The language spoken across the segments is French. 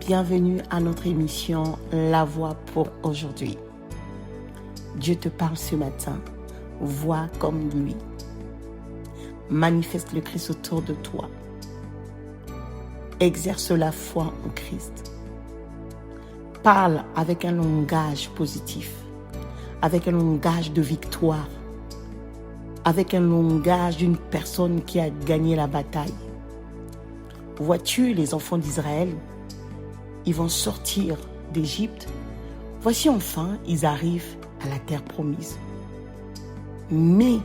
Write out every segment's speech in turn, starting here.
Bienvenue à notre émission La Voix pour aujourd'hui. Dieu te parle ce matin. Vois comme lui. Manifeste le Christ autour de toi. Exerce la foi en Christ. Parle avec un langage positif, avec un langage de victoire, avec un langage d'une personne qui a gagné la bataille. Vois-tu les enfants d'Israël? Ils vont sortir d'Égypte. Voici enfin, ils arrivent à la terre promise. Mais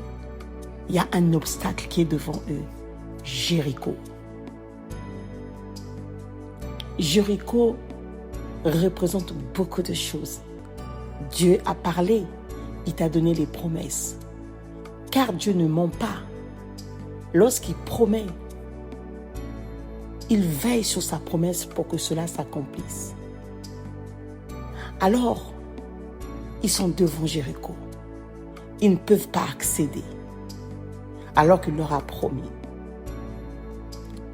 il y a un obstacle qui est devant eux. Jéricho. Jéricho représente beaucoup de choses. Dieu a parlé, il t'a donné les promesses. Car Dieu ne ment pas. Lorsqu'il promet, il veille sur sa promesse pour que cela s'accomplisse. Alors, ils sont devant Jéricho. Ils ne peuvent pas accéder, alors qu'il leur a promis.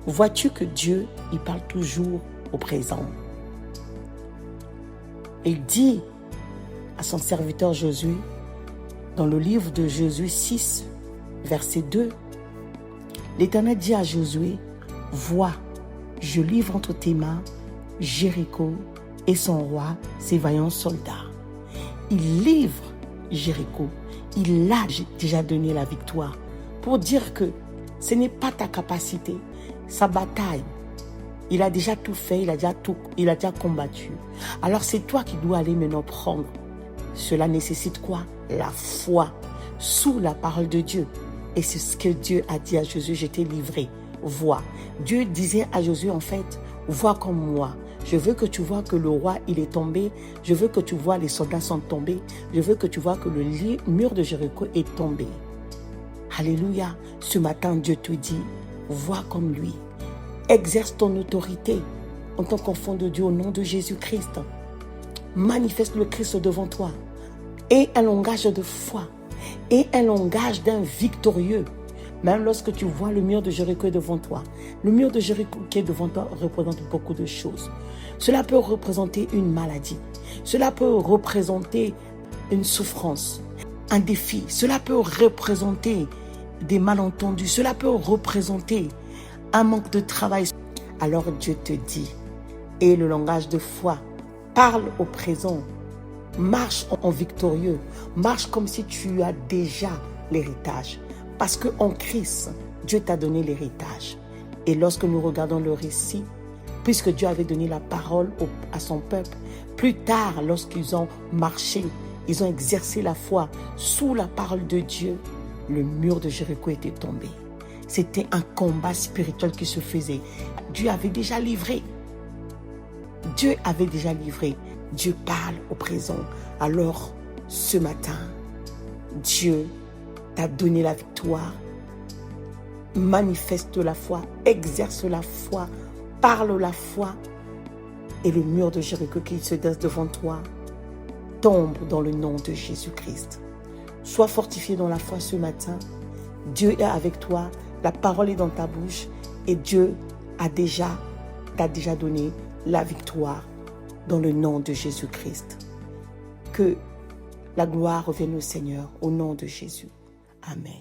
Vois-tu que Dieu, il parle toujours au présent. Il dit à son serviteur Josué, dans le livre de Josué 6, verset 2, l'Éternel dit à Josué, « Vois, je livre entre tes mains Jéricho et son roi, ses vaillants soldats. » Il livre Jéricho. Il a déjà donné la victoire. Pour dire que ce n'est pas ta capacité, sa bataille. Il a déjà tout fait, il a déjà combattu. Alors c'est toi qui dois aller maintenant prendre. Cela nécessite quoi? La foi sous la parole de Dieu. Et c'est ce que Dieu a dit à Josué, je t'ai livré. Vois. Dieu disait à Josué en fait, vois comme moi. Je veux que tu vois que le roi, il est tombé. Je veux que tu vois les soldats sont tombés. Je veux que tu vois que le mur de Jéricho est tombé. Alléluia. Ce matin, Dieu te dit, vois comme lui. Exerce ton autorité en tant qu'enfant de Dieu au nom de Jésus-Christ. Manifeste le Christ devant toi. Et un langage de foi. Et un langage d'un victorieux. Même lorsque tu vois le mur de Jéricho devant toi, le mur de Jéricho qui est devant toi représente beaucoup de choses. Cela peut représenter une maladie. Cela peut représenter une souffrance, un défi. Cela peut représenter des malentendus. Cela peut représenter un manque de travail. Alors Dieu te dit, et le langage de foi, parle au présent. Marche en victorieux. Marche comme si tu as déjà l'héritage. Parce qu'en Christ, Dieu t'a donné l'héritage. Et lorsque nous regardons le récit, puisque Dieu avait donné la parole à son peuple, plus tard, lorsqu'ils ont marché, ils ont exercé la foi sous la parole de Dieu, le mur de Jéricho était tombé. C'était un combat spirituel qui se faisait. Dieu avait déjà livré. Dieu avait déjà livré. Dieu parle au présent. Alors, ce matin, Dieu t'a donné la victoire. Manifeste la foi, exerce la foi, parle la foi. Et le mur de Jéricho qui se dresse devant toi tombe dans le nom de Jésus-Christ. Sois fortifié dans la foi ce matin. Dieu est avec toi, la parole est dans ta bouche et Dieu t'a déjà donné la victoire dans le nom de Jésus-Christ. Que la gloire revienne au Seigneur au nom de Jésus. Amen.